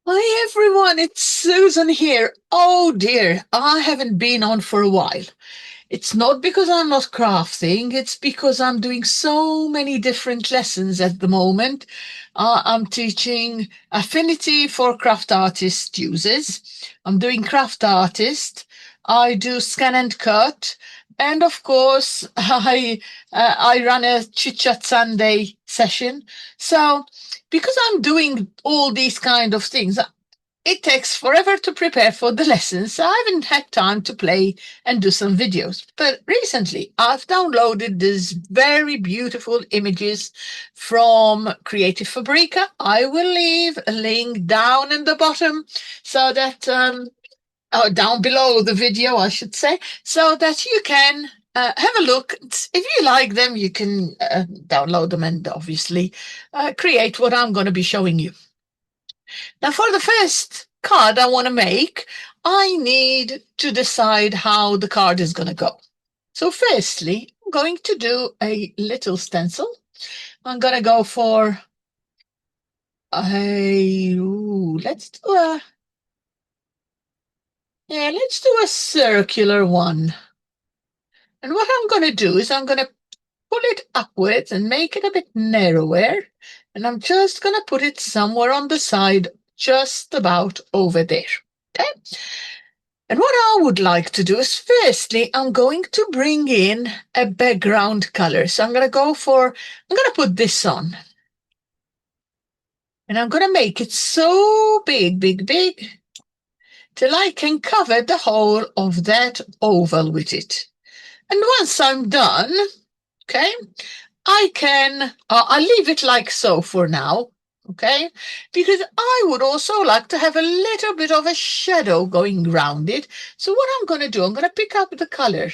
Hi everyone, it's Susan here. Oh dear, I haven't been on for a while. It's not because I'm not crafting, it's because I'm doing so many different lessons at the moment. I'm teaching Affinity for Craft Artist users. I'm doing Craft Artist. I do Scan and Cut. And of course, I run a Chit Chat Sunday session. So, because I'm doing all these kind of things, it takes forever to prepare for the lessons, so I haven't had time to play and do some videos. But recently, I've downloaded these very beautiful images from Creative Fabrica. I will leave a link down in the bottom so that, down below the video, I should say, so that you can have a look. If you like them, you can download them and obviously create what I'm going to be showing you. Now, for the first card I want to make, I need to decide how the card is going to go. So firstly, I'm going to do a little stencil. I'm going to go for let's do a circular one. And what I'm going to do is I'm going to pull it upwards and make it a bit narrower. And I'm just going to put it somewhere on the side, just about over there. Okay. And what I would like to do is firstly, I'm going to bring in a background color. So I'm going to put this on. And I'm going to make it so big, big, big, till I can cover the whole of that oval with it. And once I'm done, okay, I'll leave it like so for now, okay? Because I would also like to have a little bit of a shadow going around it. So what I'm going to do, I'm going to pick up the color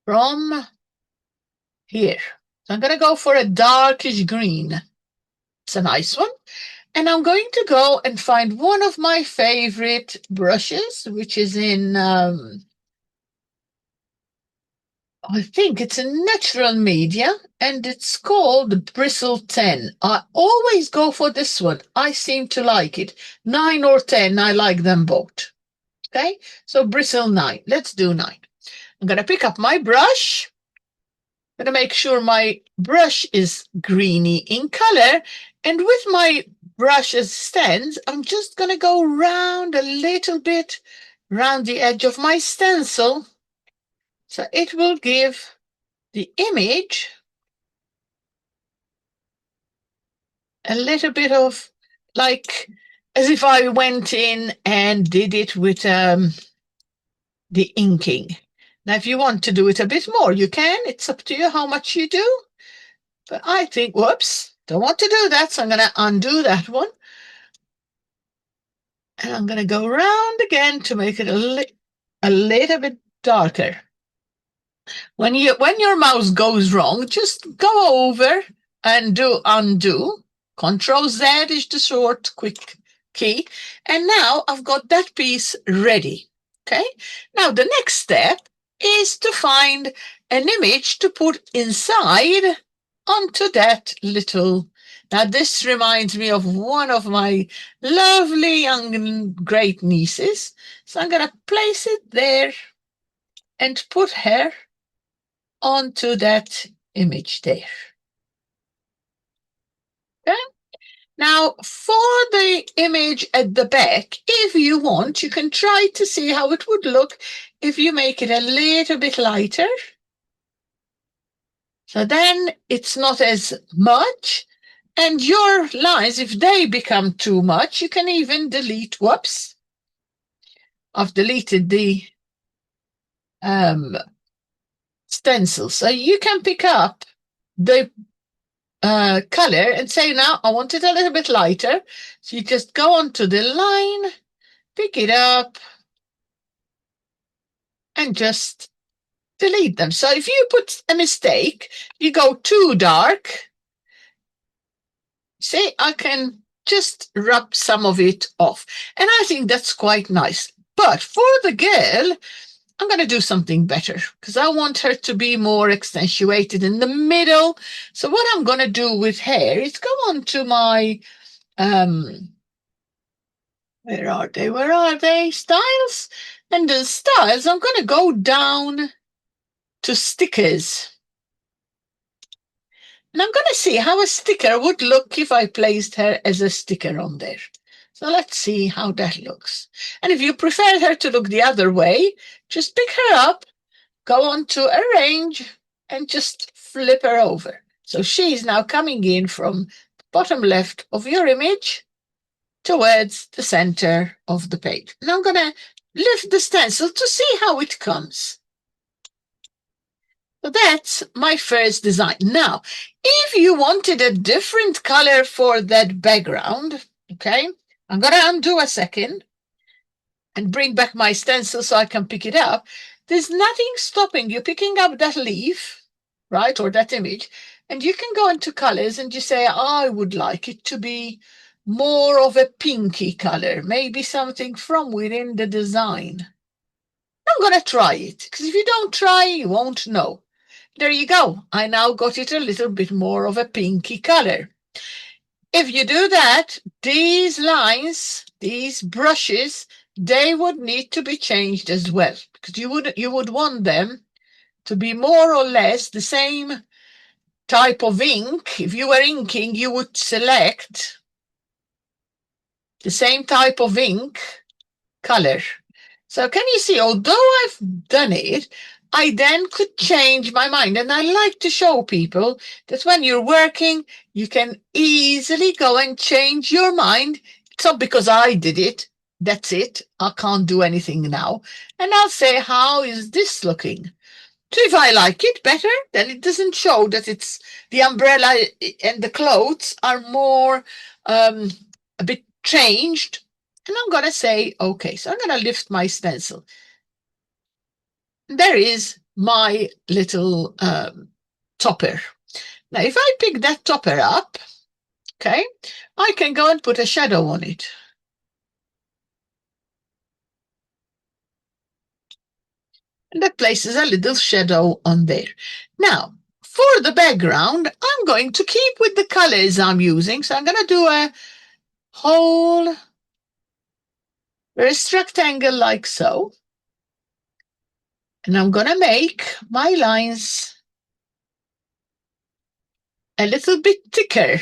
from here. So I'm going to go for a darkish green. It's a nice one. And I'm going to go and find one of my favorite brushes, which is in, I think it's a natural media, and it's called Bristle 10. I always go for this one. I seem to like it. 9 or 10, I like them both. Okay, so Bristle 9. Let's do 9. I'm going to pick up my brush. I'm going to make sure my brush is greeny in color. And with my brush as stands, I'm just going to go round a little bit round the edge of my stencil. So it will give the image a little bit of like as if I went in and did it with the inking. Now, if you want to do it a bit more, you can. It's up to you how much you do. But I think, whoops, don't want to do that. So I'm going to undo that one. And I'm going to go around again to make it a little bit darker. When your mouse goes wrong, just go over and do undo. Control Z is the short quick key. And now I've got that piece ready. Okay. Now the next step is to find an image to put inside onto that little. Now this reminds me of one of my lovely young great nieces. So I'm going to place it there and put her onto that image there. Okay. Now, for the image at the back, if you want, you can try to see how it would look if you make it a little bit lighter. So then it's not as much. And your lines, if they become too much, you can even delete, whoops, I've deleted the stencil. So you can pick up the color and say, now I want it a little bit lighter. So you just go onto the line, pick it up, and just delete them. So if you put a mistake, you go too dark, say I can just rub some of it off. And I think that's quite nice. But for the girl, I'm going to do something better because I want her to be more accentuated in the middle. So what I'm going to do with hair is go on to my Where are they? Where are they? Styles? And the styles, I'm going to go down to stickers. And I'm going to see how a sticker would look if I placed her as a sticker on there. So let's see how that looks. And if you prefer her to look the other way, just pick her up, go on to arrange, and just flip her over. So she's now coming in from the bottom left of your image towards the center of the page. Now I'm going to lift the stencil to see how it comes. So that's my first design. Now, if you wanted a different color for that background, okay, I'm going to undo a second and bring back my stencil so I can pick it up. There's nothing stopping you picking up that leaf, right, or that image, and you can go into colors and just say, I would like it to be more of a pinky color, maybe something from within the design. I'm going to try it, because if you don't try, you won't know. There you go. I now got it a little bit more of a pinky color. If you do that, these lines, these brushes, they would need to be changed as well, because you would want them to be more or less the same type of ink. If you were inking, you would select the same type of ink color. So can you see, although I've done it, I then could change my mind. And I like to show people that when you're working, you can easily go and change your mind. It's not because I did it. That's it. I can't do anything now. And I'll say, how is this looking? So if I like it better, then it doesn't show that it's the umbrella and the clothes are more a bit changed. And I'm going to say, okay, so I'm going to lift my stencil. There is my little topper. Now, if I pick that topper up, okay, I can go and put a shadow on it. And that places a little shadow on there. Now, for the background, I'm going to keep with the colors I'm using. So I'm going to do a whole first rectangle like so. And I'm going to make my lines a little bit thicker.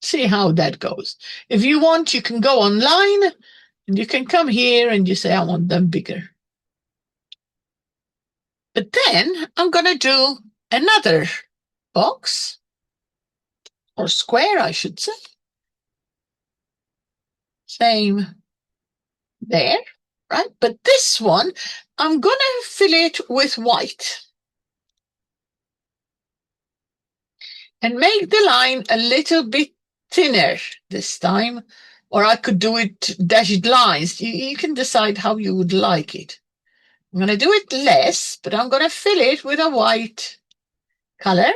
See how that goes. If you want, you can go online and you can come here and you say, I want them bigger. But then I'm going to do another box, or square, I should say. Same there, right? But this one, I'm going to fill it with white and make the line a little bit thinner this time, or I could do it dashed lines. You can decide how you would like it. I'm going to do it less, but I'm going to fill it with a white color.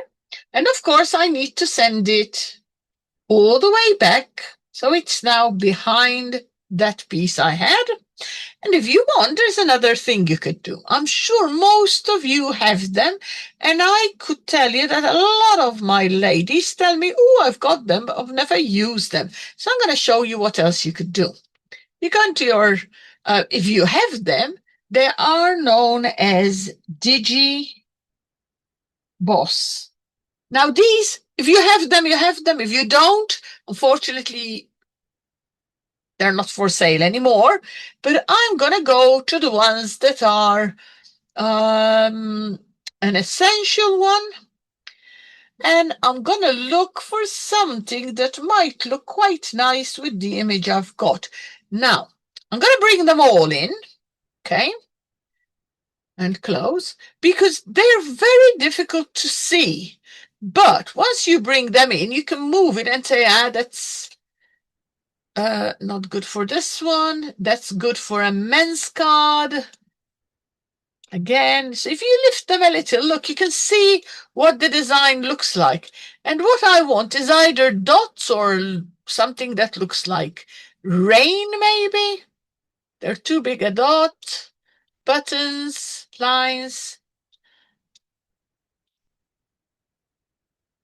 And of course, I need to send it all the way back. So it's now behind that piece I had. And if you want, there's another thing you could do. I'm sure most of you have them. And I could tell you that a lot of my ladies tell me, oh, I've got them, but I've never used them. So I'm going to show you what else you could do. You go into your, if you have them, they are known as Digi Boss. Now these, if you have them, you have them. If you don't, unfortunately, they're not for sale anymore. But I'm going to go to the ones that are an essential one. And I'm going to look for something that might look quite nice with the image I've got. Now, I'm going to bring them all in, okay? And close, because they're very difficult to see. But once you bring them in, you can move it and say, that's not good for this one. That's good for a men's card. Again, so if you lift them a little, look, you can see what the design looks like. And what I want is either dots or something that looks like rain, maybe. They're too big a dot. Buttons, lines.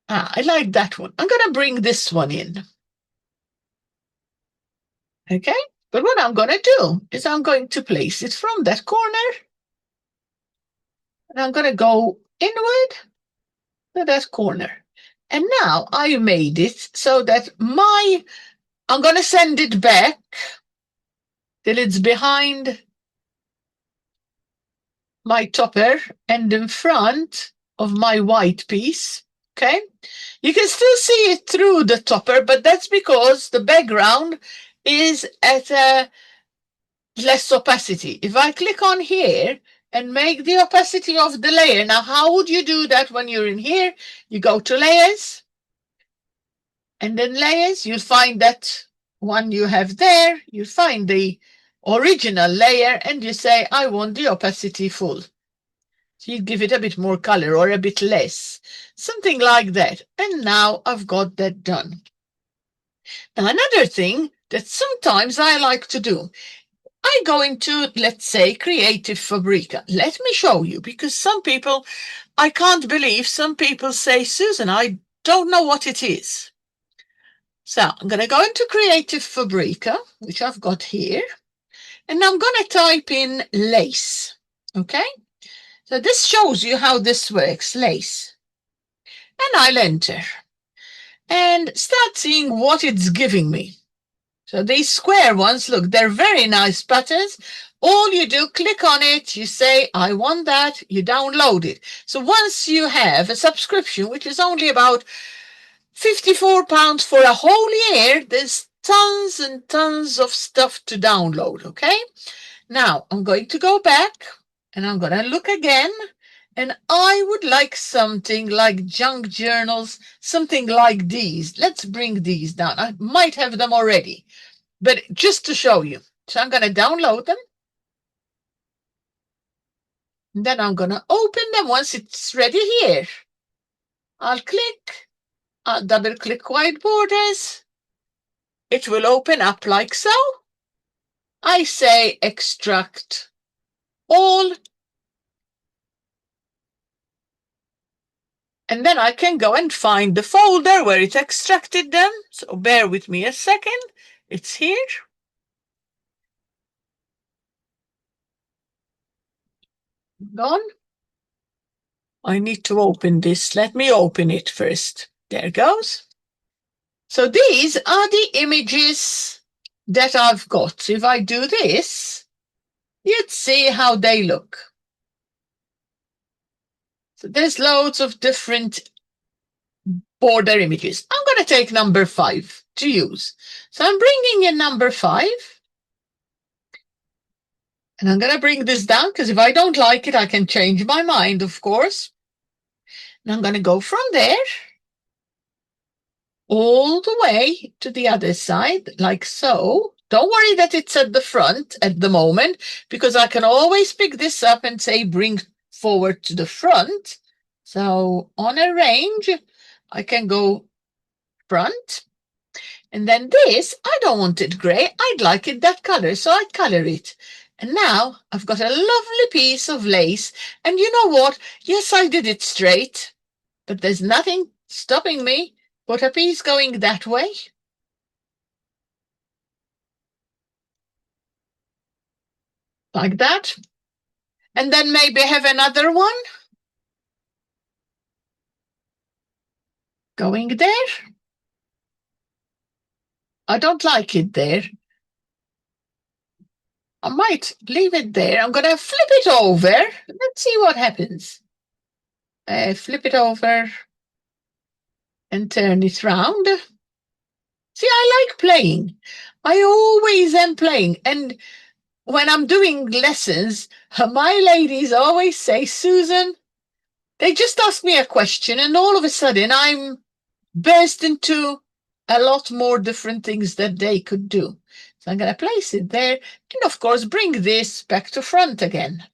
I like that one. I'm going to bring this one in. Okay? But what I'm going to do is I'm going to place it from that corner. And I'm going to go inward to that corner. And now I made it so that I'm going to send it back till it's behind my topper and in front of my white piece. Okay? You can still see it through the topper, but that's because the background is at a less opacity. If I click on here and make the opacity of the layer, now how would you do that when you're in here? You go to layers, and then layers, you'll find that one you have there, you find the original layer, and you say, I want the opacity full. So you give it a bit more color or a bit less, something like that. And now I've got that done. Now, another thing that sometimes I like to do, I go into, let's say, Creative Fabrica. Let me show you, because some people, I can't believe some people say, Susan, I don't know what it is. So I'm going to go into Creative Fabrica, which I've got here, and I'm going to type in lace. Okay? So this shows you how this works, lace. And I'll enter and start seeing what it's giving me. So these square ones, look, they're very nice patterns. All you do, click on it, you say, I want that, you download it. So once you have a subscription, which is only about £54 for a whole year, there's tons and tons of stuff to download, okay? Now, I'm going to go back and I'm going to look again. And I would like something like junk journals, something like these. Let's bring these down. I might have them already, but just to show you. So I'm going to download them. And then I'm going to open them once it's ready here. I'll click, I'll double click white borders. It will open up like so. I say extract all. And then I can go and find the folder where it extracted them. So bear with me a second. It's here. Gone. I need to open this. Let me open it first. There it goes. So these are the images that I've got. If I do this, you'd see how they look. So there's loads of different border images. I'm going to take number 5 to use. So I'm bringing in number 5. And I'm going to bring this down because if I don't like it, I can change my mind, of course. And I'm going to go from there all the way to the other side, like so. Don't worry that it's at the front at the moment, because I can always pick this up and say bring forward to the front. So on arrange, I can go front. And then this, I don't want it gray. I'd like it that color, so I color it. And now I've got a lovely piece of lace. And you know what? Yes, I did it straight, but there's nothing stopping me. Put a piece going that way. Like that. And then maybe have another one going there. I don't like it there. I might leave it there. I'm going to flip it over. Let's see what happens. Flip it over and turn it round. See, I like playing. I always am playing. And when I'm doing lessons, my ladies always say, Susan, they just ask me a question and all of a sudden I'm burst into a lot more different things that they could do. So I'm going to place it there and, of course, bring this back to front again.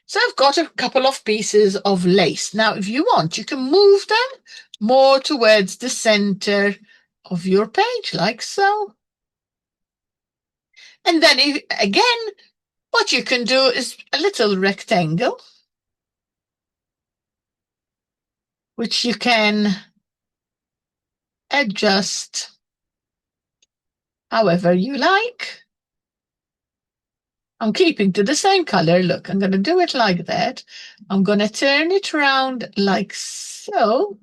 So I've got a couple of pieces of lace. Now, if you want, you can move them more towards the center of your page, like so. And then, again, what you can do is a little rectangle. which you can adjust however you like. I'm keeping to the same color. Look, I'm going to do it like that. I'm going to turn it around like so.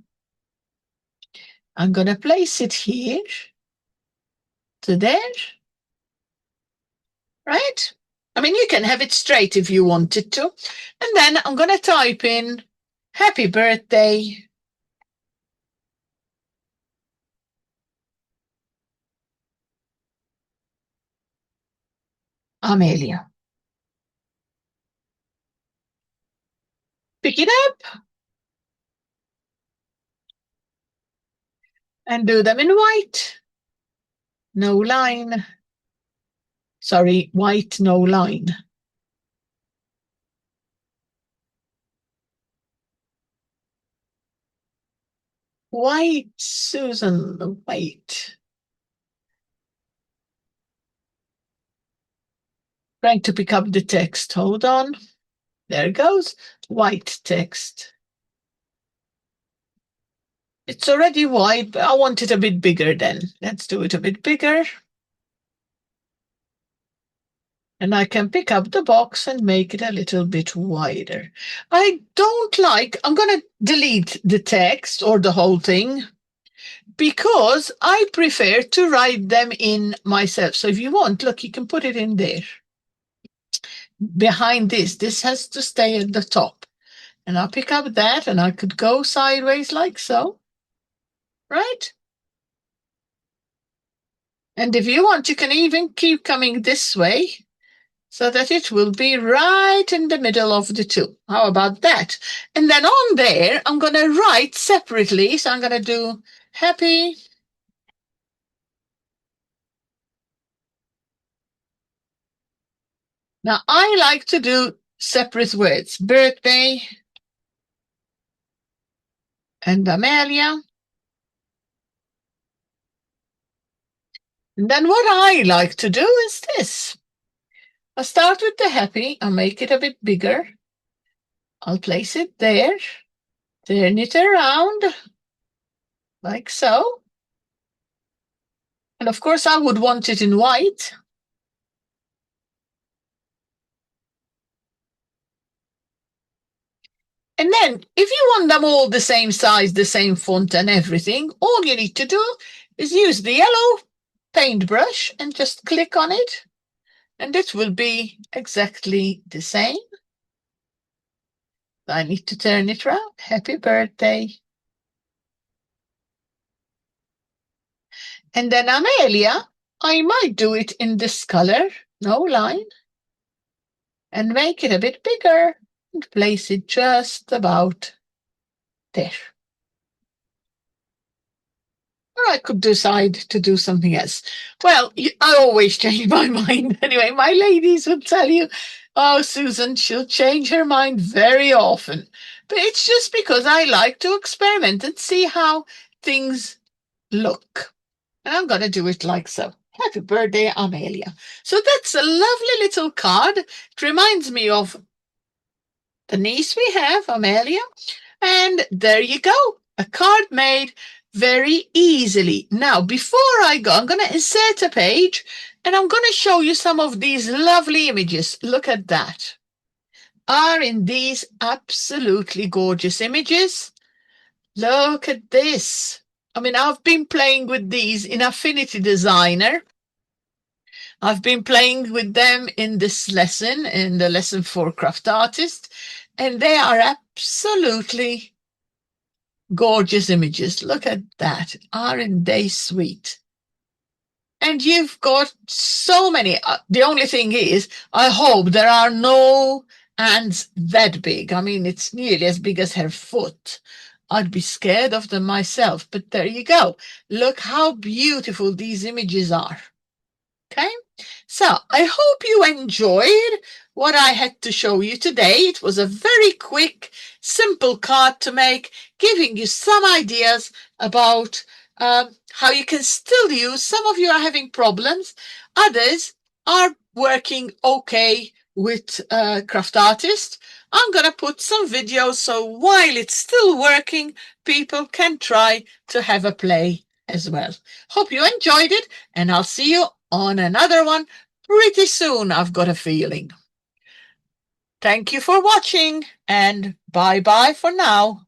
I'm going to place it here to there, right? I mean, you can have it straight if you wanted to. And then I'm going to type in happy birthday, Amelia. Pick it up and do them in white. No line. Sorry, white, no line. White, Susan, white. Trying to pick up the text. Hold on. There it goes. White text. It's already white, but I want it a bit bigger then. Let's do it a bit bigger. And I can pick up the box and make it a little bit wider. I'm going to delete the text or the whole thing because I prefer to write them in myself. So if you want, look, you can put it in there. Behind this has to stay at the top. And I'll pick up that and I could go sideways like so, right? And if you want, you can even keep coming this way so that it will be right in the middle of the two. How about that? And then on there, I'm going to write separately. So I'm going to do happy. Now, I like to do separate words. Birthday and Amelia. And then what I like to do is this. I'll start with the happy. I'll make it a bit bigger. I'll place it there. Turn it around like so. And of course, I would want it in white. And then if you want them all the same size, the same font and everything, all you need to do is use the yellow paintbrush and just click on it. And it will be exactly the same. I need to turn it around. Happy birthday. And then Amelia, I might do it in this color, no line, and make it a bit bigger and place it just about there. Or I could decide to do something else. Well, I always change my mind. Anyway, my ladies will tell you, oh, Susan, she'll change her mind very often. But it's just because I like to experiment and see how things look. And I'm going to do it like so. Happy birthday, Amelia. So that's a lovely little card. It reminds me of the niece we have, Amelia. And there you go. A card made very easily. Now, before I go, I'm going to insert a page and I'm going to show you some of these lovely images. Look at that. Aren't these absolutely gorgeous images? Look at this. I mean, I've been playing with these in Affinity Designer. I've been playing with them in this lesson, in the lesson for Craftartist, and they are absolutely gorgeous images. Look at that. Aren't they sweet? And you've got so many. The only thing is, I hope there are no ants that big. I mean, it's nearly as big as her foot. I'd be scared of them myself, but there you go. Look how beautiful these images are. Okay, so I hope you enjoyed what I had to show you today. It was a very quick, simple card to make, giving you some ideas about how you can still use. Some of you are having problems. Others are working okay with Craftartist. I'm going to put some videos so while it's still working, people can try to have a play as well. Hope you enjoyed it, and I'll see you on another one pretty soon, I've got a feeling. Thank you for watching, and bye-bye for now.